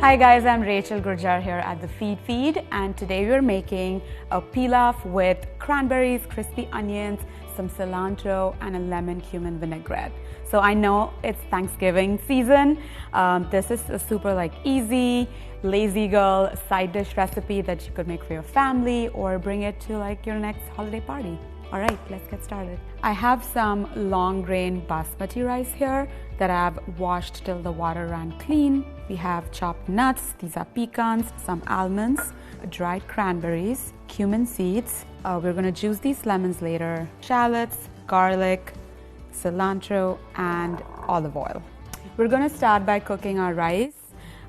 Hi guys, I'm Rachel Gurjar here at the Feed, and today we're making a pilaf with cranberries, crispy onions, some cilantro, and a lemon cumin vinaigrette. So I know it's Thanksgiving season. This is a super easy, lazy girl side dish recipe that you could make for your family or bring it to your next holiday party. All right, let's get started. I have some long grain basmati rice here that I've washed till the water ran clean. We have chopped nuts, these are pecans, some almonds, dried cranberries, cumin seeds. We're gonna juice these lemons later. Shallots, garlic, cilantro, and olive oil. We're gonna start by cooking our rice.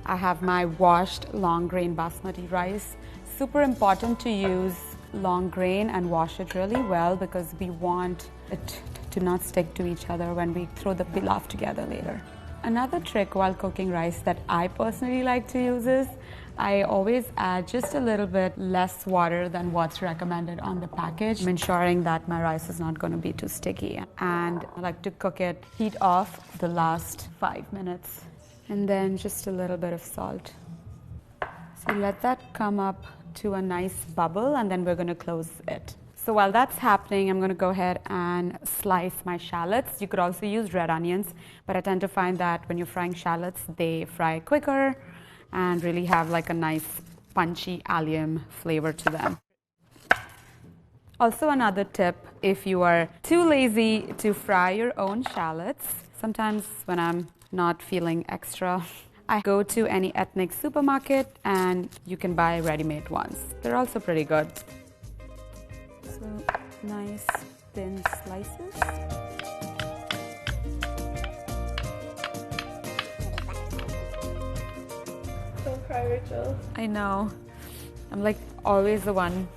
I have my washed long grain basmati rice. Super important to use long grain and wash it really well because we want it to not stick to each other when we throw the pilaf together later. Another trick while cooking rice that I personally like to use is I always add just a little bit less water than what's recommended on the package. I'm ensuring that my rice is not going to be too sticky, and I like to cook it heat off the last 5 minutes, and then just a little bit of salt. So let that come up to a nice bubble, and then we're going to close it. So while that's happening, I'm going to go ahead and slice my shallots. You could also use red onions, but I tend to find that when you're frying shallots, they fry quicker and really have a nice punchy allium flavor to them. Also, another tip, if you are too lazy to fry your own shallots, sometimes when I'm not feeling extra, I go to any ethnic supermarket and you can buy ready-made ones. They're also pretty good. So nice thin slices. Don't cry, Rachel. I know. I'm always the one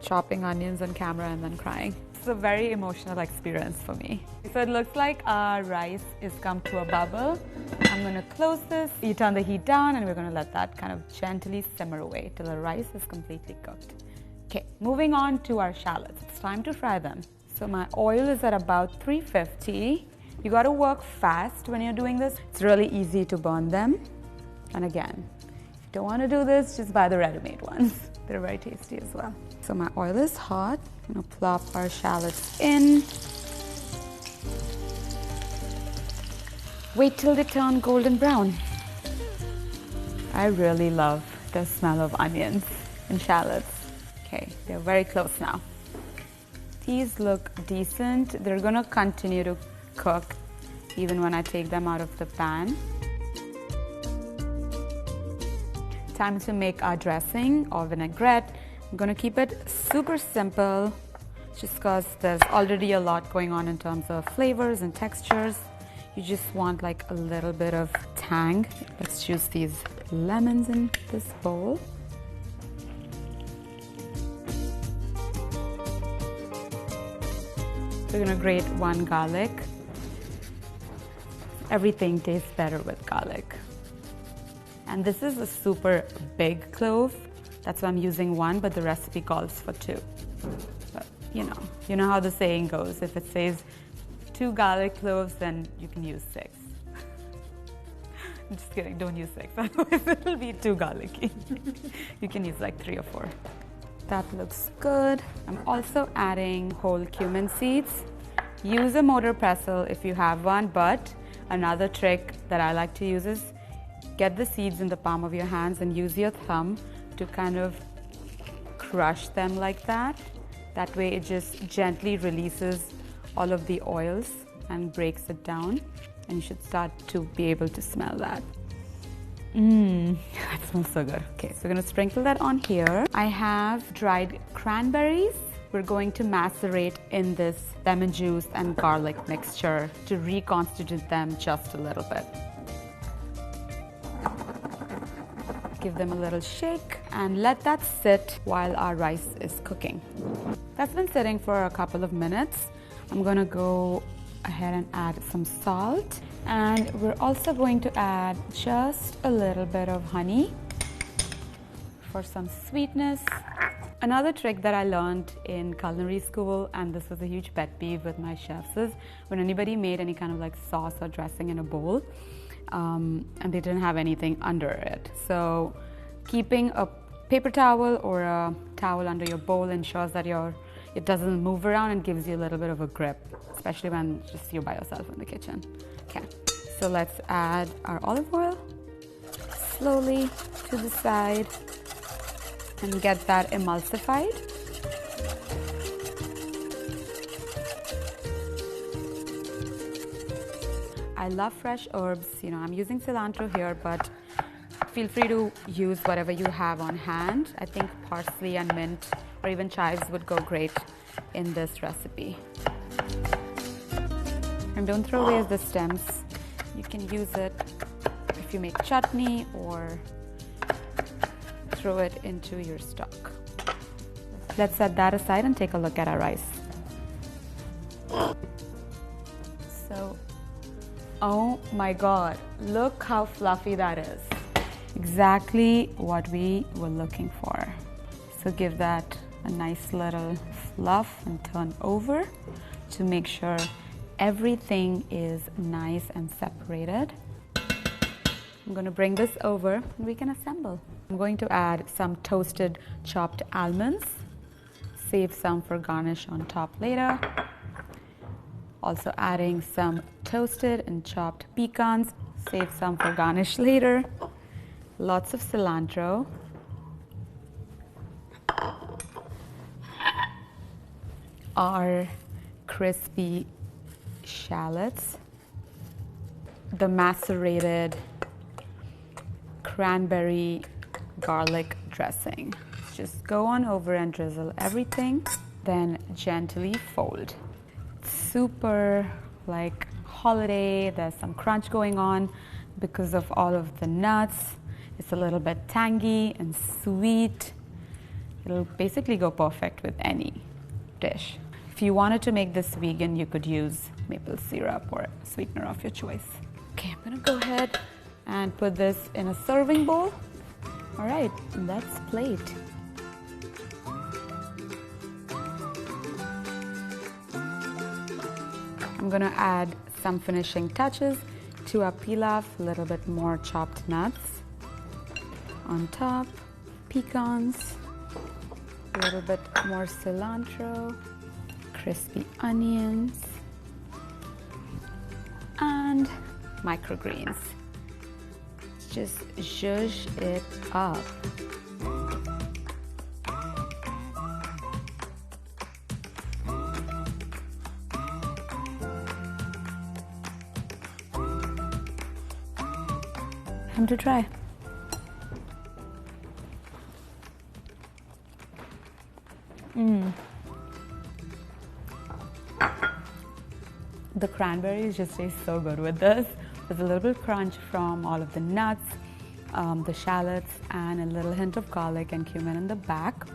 chopping onions on camera and then crying. It's a very emotional experience for me. So it looks like our rice is come to a bubble. I'm going to close this. You turn the heat down and we're going to let that kind of gently simmer away till the rice is completely cooked. Okay, moving on to our shallots. It's time to fry them. So my oil is at about 350. You got to work fast when you're doing this. It's really easy to burn them. And again, if you don't want to do this, just buy the ready-made ones. They're very tasty as well. So my oil is hot. I'm going to plop our shallots in. Wait till they turn golden brown. I really love the smell of onions and shallots. Okay, they're very close now. These look decent. They're going to continue to cook even when I take them out of the pan. Time to make our dressing or vinaigrette. I'm going to keep it super simple just because there's already a lot going on in terms of flavors and textures. You just want a little bit of tang. Let's juice these lemons in this bowl. We're gonna grate one garlic. Everything tastes better with garlic. And this is a super big clove. That's why I'm using one, but the recipe calls for 2. But you know how the saying goes. If it says 2 garlic cloves, then you can use 6. I'm just kidding, don't use 6, otherwise it'll be too garlicky. You can use 3 or 4. That looks good. I'm also adding whole cumin seeds. Use a mortar pestle if you have one, but another trick that I like to use is get the seeds in the palm of your hands and use your thumb to kind of crush them like that. That way it just gently releases all of the oils and breaks it down, and you should start to be able to smell that. That smells so good. Okay, so we're gonna sprinkle that on here. I have dried cranberries. We're going to macerate in this lemon juice and garlic mixture to reconstitute them just a little bit. Give them a little shake and let that sit while our rice is cooking. That's been sitting for a couple of minutes. I'm gonna go ahead and add some salt, and we're also going to add just a little bit of honey for some sweetness. Another trick that I learned in culinary school, and this was a huge pet peeve with my chefs, is when anybody made any kind of sauce or dressing in a bowl, and they didn't have anything under it. So keeping a paper towel or a towel under your bowl ensures that it doesn't move around and gives you a little bit of a grip, especially when just you're by yourself in the kitchen. Okay, so let's add our olive oil slowly to the side and get that emulsified. I love fresh herbs. I'm using cilantro here, but feel free to use whatever you have on hand. I think parsley and mint or even chives would go great in this recipe. And don't throw away the stems. You can use it if you make chutney or throw it into your stock. Let's set that aside and take a look at our rice. So, oh my God, look how fluffy that is. Exactly what we were looking for. So give that a nice little fluff and turn over to make sure everything is nice and separated. I'm going to bring this over and we can assemble. I'm going to add some toasted chopped almonds. Save some for garnish on top later. Also adding some toasted and chopped pecans. Save some for garnish later. Lots of cilantro. Our crispy shallots. The macerated cranberry garlic dressing. Just go on over and drizzle everything, then gently fold. Super like holiday. There's some crunch going on because of all of the nuts. It's a little bit tangy and sweet. It'll basically go perfect with any dish. If you wanted to make this vegan, you could use maple syrup or a sweetener of your choice. Okay, I'm gonna go ahead and put this in a serving bowl. All right, let's plate. I'm gonna add some finishing touches to our pilaf, a little bit more chopped nuts. On top, pecans, a little bit more cilantro, crispy onions, and microgreens. Just zhuzh it up. Time to try. The cranberries just taste so good with this. There's a little bit of crunch from all of the nuts, the shallots, and a little hint of garlic and cumin in the back.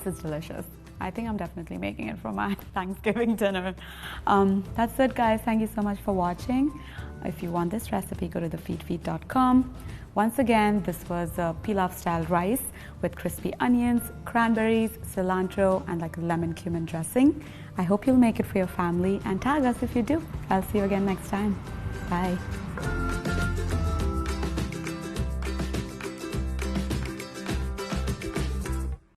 This is delicious. I think I'm definitely making it for my Thanksgiving dinner. That's it, guys. Thank you so much for watching. If you want this recipe, go to thefeedfeed.com. Once again, this was a pilaf-style rice with crispy onions, cranberries, cilantro, and like a lemon cumin dressing. I hope you'll make it for your family and tag us if you do. I'll see you again next time. Bye.